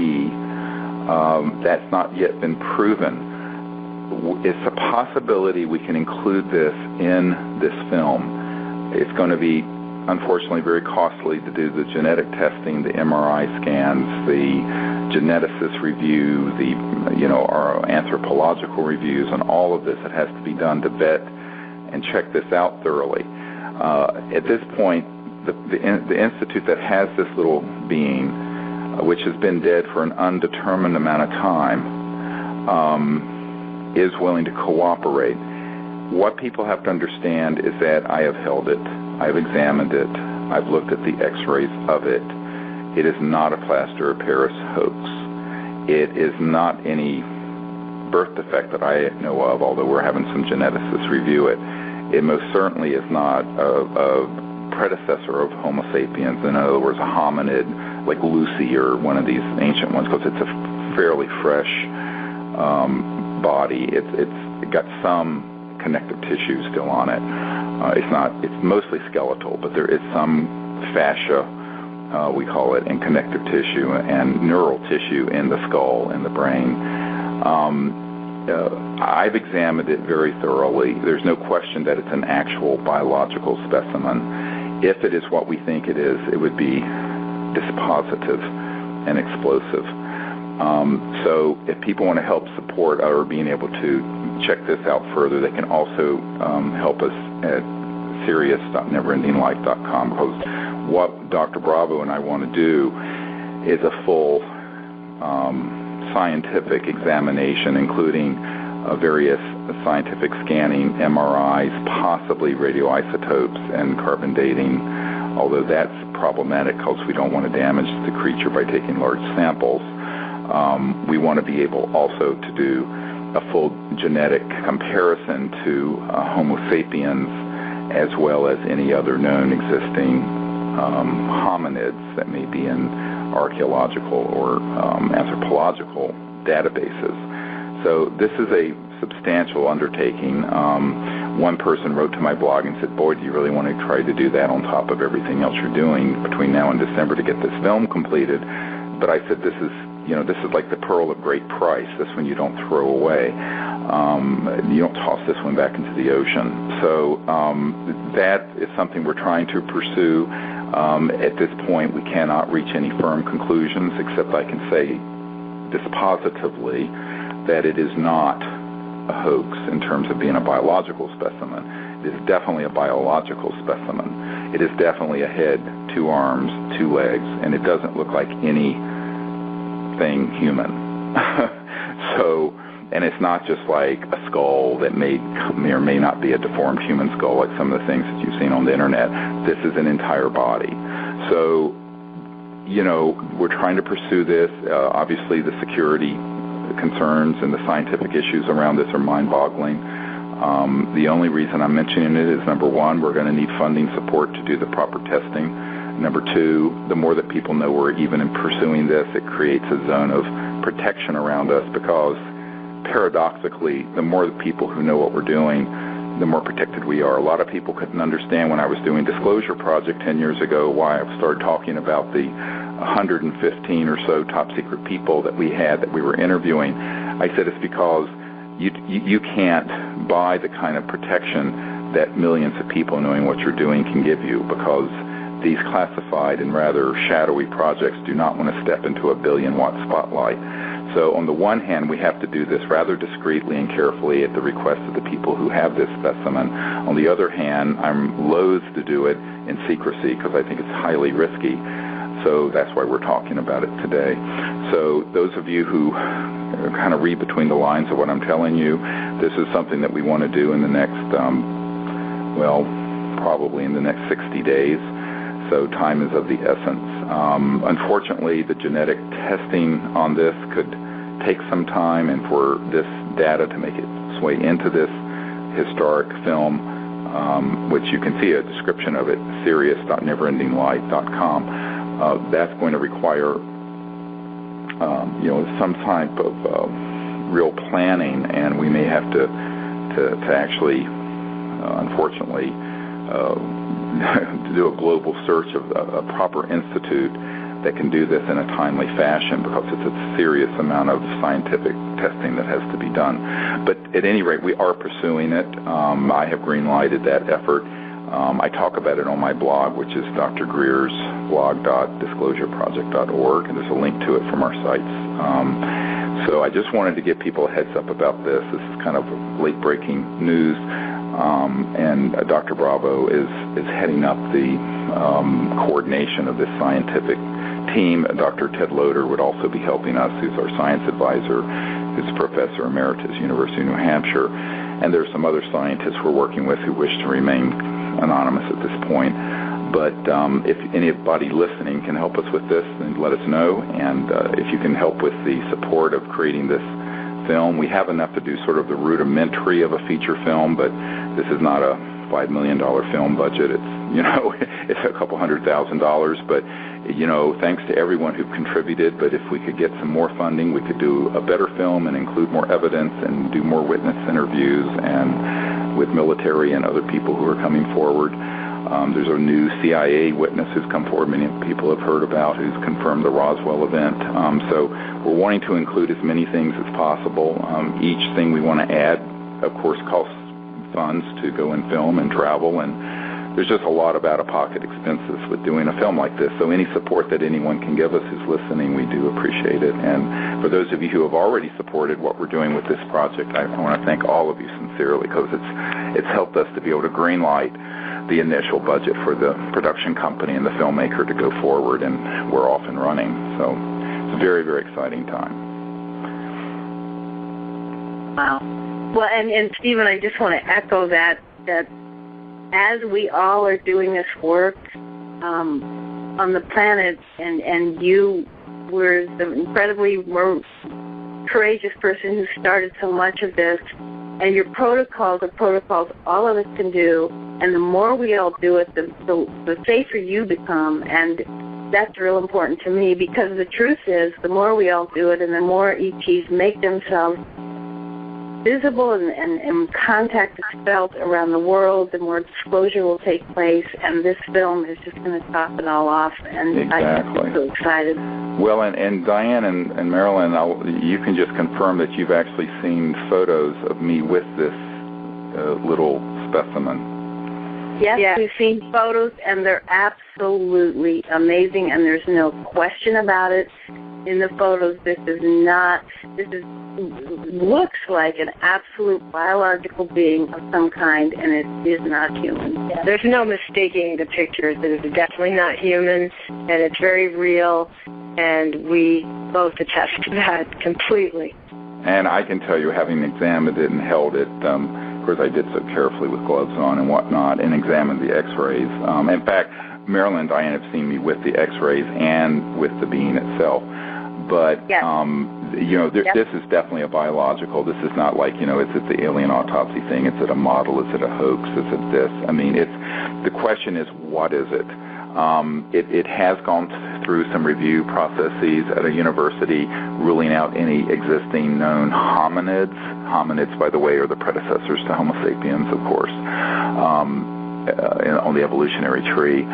Speaker 1: That's not yet been proven. It's a possibility we can include this in this film. It's going to be, unfortunately, very costly to do the genetic testing, the MRI scans, the geneticist review, our anthropological reviews, and all of this. It has to be done to vet and check this out thoroughly. At this point, the institute that has this little being, which has been dead for an undetermined amount of time, is willing to cooperate. What people have to understand is that I have held it, I've examined it, I've looked at the x-rays of it. It is not a plaster of Paris hoax. It is not any birth defect that I know of, although we're having some geneticists review it. It most certainly is not a predecessor of Homo sapiens, in other words, a hominid like Lucy or one of these ancient ones, because it's a fairly fresh body. It's got some connective tissue still on it. It's mostly skeletal, but there is some fascia, we call it, and connective tissue and neural tissue in the skull and the brain. I've examined it very thoroughly. There's no question that it's an actual biological specimen. If it is what we think it is, it would be dispositive and explosive. So if people want to help support our being able to check this out further, they can also help us at Sirius.neverendinglight.com, because what Dr. Bravo and I want to do is a full scientific examination, including various scientific scanning, MRIs, possibly radioisotopes and carbon dating, although that's problematic because we don't want to damage the creature by taking large samples. We want to be able also to do a full genetic comparison to Homo sapiens, as well as any other known existing hominids that may be in archaeological or anthropological databases. So this is a substantial undertaking. One person wrote to my blog and said, "Boy, do you really want to try to do that on top of everything else you're doing between now and December to get this film completed?" But I said, this is like the pearl of great price. This one you don't throw away. You don't toss this one back into the ocean. So that is something we're trying to pursue. At this point, we cannot reach any firm conclusions, except I can say dispositively that it is not a hoax in terms of being a biological specimen. It is definitely a biological specimen. It is definitely a head, 2 arms, 2 legs, and it doesn't look like anything human. So, and it's not just like a skull that may or may not be a deformed human skull like some of the things that you've seen on the internet. This is an entire body. So, we're trying to pursue this. Obviously, the security concerns and the scientific issues around this are mind-boggling. The only reason I'm mentioning it is, number one, we're going to need funding support to do the proper testing. Number two, the more that people know we're even in pursuing this, it creates a zone of protection around us, because paradoxically, the more the people who know what we're doing, the more protected we are. A lot of people couldn't understand when I was doing Disclosure Project 10 years ago why I started talking about the 115 or so top secret people that we had that we were interviewing. I said it's because you can't buy the kind of protection that millions of people knowing what you're doing can give you, because these classified and rather shadowy projects do not want to step into a billion-watt spotlight. So on the one hand, we have to do this rather discreetly and carefully at the request of the people who have this specimen. On the other hand, I'm loath to do it in secrecy because I think it's highly risky. So that's why we're talking about it today. So those of you who kind of read between the lines of what I'm telling you, this is something that we want to do in the next, probably in the next 60 days. So time is of the essence. Unfortunately, the genetic testing on this could take some time, and for this data to make its way into this historic film, which you can see a description of it, Sirius.neverendinglight.com, that's going to require some type of real planning, and we may have to actually, unfortunately, to do a global search of a proper institute that can do this in a timely fashion, because it's a serious amount of scientific testing that has to be done. But at any rate, we are pursuing it. I have green-lighted that effort. I talk about it on my blog, which is Dr. Greer's blog.disclosureproject.org, and there's a link to it from our sites. So I just wanted to give people a heads up about this. This is kind of late-breaking news, and Dr. Bravo is heading up the coordination of this scientific team. Dr. Ted Loader would also be helping us, who's our science advisor, who's Professor Emeritus, University of New Hampshire. And there's some other scientists we're working with who wish to remain anonymous at this point. But if anybody listening can help us with this, then let us know. And if you can help with the support of creating this film, we have enough to do sort of the rudimentary of a feature film, but this is not a $5 million film budget. It's, it's a couple $100,000, but, thanks to everyone who contributed. But if we could get some more funding, we could do a better film and include more evidence and do more witness interviews and with military and other people who are coming forward. There's a new CIA witness who's come forward, many people have heard about, who's confirmed the Roswell event. So we're wanting to include as many things as possible. Each thing we want to add, of course, costs funds to go and film and travel, and there's just a lot of out-of-pocket expenses with doing a film like this. So any support that anyone can give us who's listening, we do appreciate it. And for those of you who have already supported what we're doing with this project, I want to thank all of you sincerely, because it's helped us to be able to greenlight the initial budget for the production company and the filmmaker to go forward, and we're off and running. So it's a very, very exciting time.
Speaker 2: Wow. Well, and Stephen, I just want to echo that as we all are doing this work on the planet, and you were the incredibly courageous person who started so much of this, and your protocols are protocols all of us can do, and the more we all do it, the safer you become, and that's real important to me, because the truth is, the more we all do it and the more ETs make themselves visible and contact is felt around the world, the more disclosure will take place, and this film is just going to top it all off, and
Speaker 1: exactly.
Speaker 2: I'm so excited.
Speaker 1: Well, and Diane and Marilyn, you can just confirm that you've actually seen photos of me with this little specimen.
Speaker 2: Yes, we've seen photos, and they're absolutely amazing, and there's no question about it. In the photos, this looks like an absolute biological being of some kind, and it is not human.
Speaker 3: There's no mistaking the pictures. It is definitely not human, and it's very real, and we both attest to that completely.
Speaker 1: And I can tell you, having examined it and held it, of course I did so carefully with gloves on and whatnot, and examined the x-rays. In fact, Marilyn and Diane have seen me with the x-rays and with the being itself. But,
Speaker 2: yes.
Speaker 1: This is definitely a biological. This is not like, is it the alien autopsy thing? Is it a model? Is it a hoax? Is it this? I mean, the question is, what is it? It has gone through some review processes at a university, ruling out any existing known hominids. Hominids, by the way, are the predecessors to Homo sapiens, of course, on the evolutionary tree.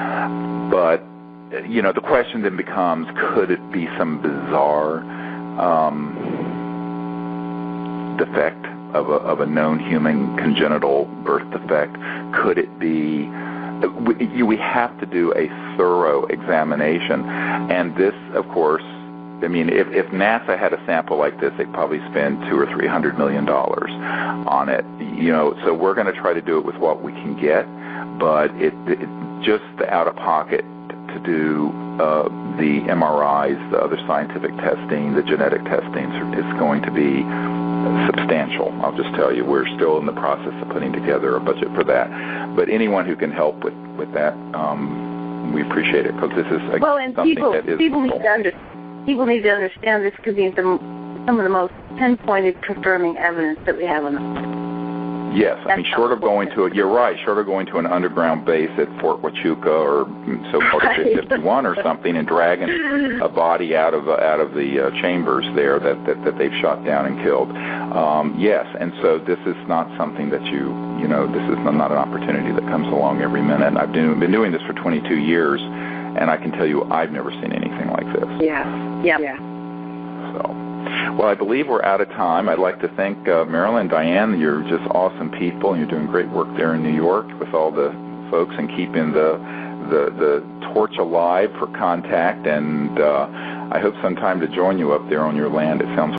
Speaker 1: But the question then becomes, could it be some bizarre defect of a known human congenital birth defect? Could it be? We have to do a thorough examination, and this, of course, I mean, if NASA had a sample like this, they'd probably spend $200 or $300 million on it. So we're going to try to do it with what we can get, but it just the out-of-pocket to do the MRIs, the other scientific testing, the genetic testing is going to be substantial. I'll just tell you, we're still in the process of putting together a budget for that. But anyone who can help with that, we appreciate it, because this is something that is
Speaker 2: people need to understand this could be some of the most pinpointed confirming evidence that we have on.
Speaker 1: Yes, I mean, short of going to you're right, short of going to an underground base at Fort Huachuca or so-called 51 or something and dragging a body out of the chambers there that they've shot down and killed. Yes, and so this is not something that this is not an opportunity that comes along every minute. I've been doing this for 22 years, and I can tell you I've never seen anything like this.
Speaker 3: Yeah.
Speaker 1: So, well, I believe we're out of time. I'd like to thank Marilyn, Diane. You're just awesome people, and you're doing great work there in New York with all the folks and keeping the torch alive for contact. And I hope sometime to join you up there on your land. It sounds